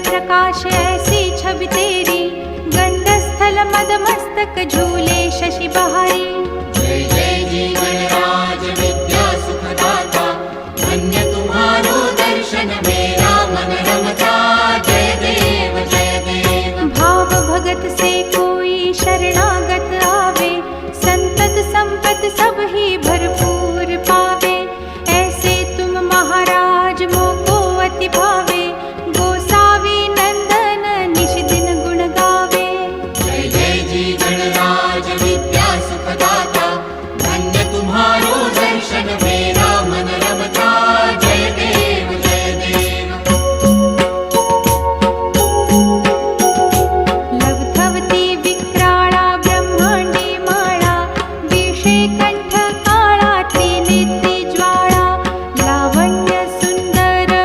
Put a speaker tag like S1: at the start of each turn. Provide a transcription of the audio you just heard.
S1: प्रकाश ऐसी छवि तेरी, गंडस्थल मद मस्तक झूले शशि बहारी।
S2: जय जय जी गणराज विद्या सुखदाता, धन्य तुम्हारो दर्शन में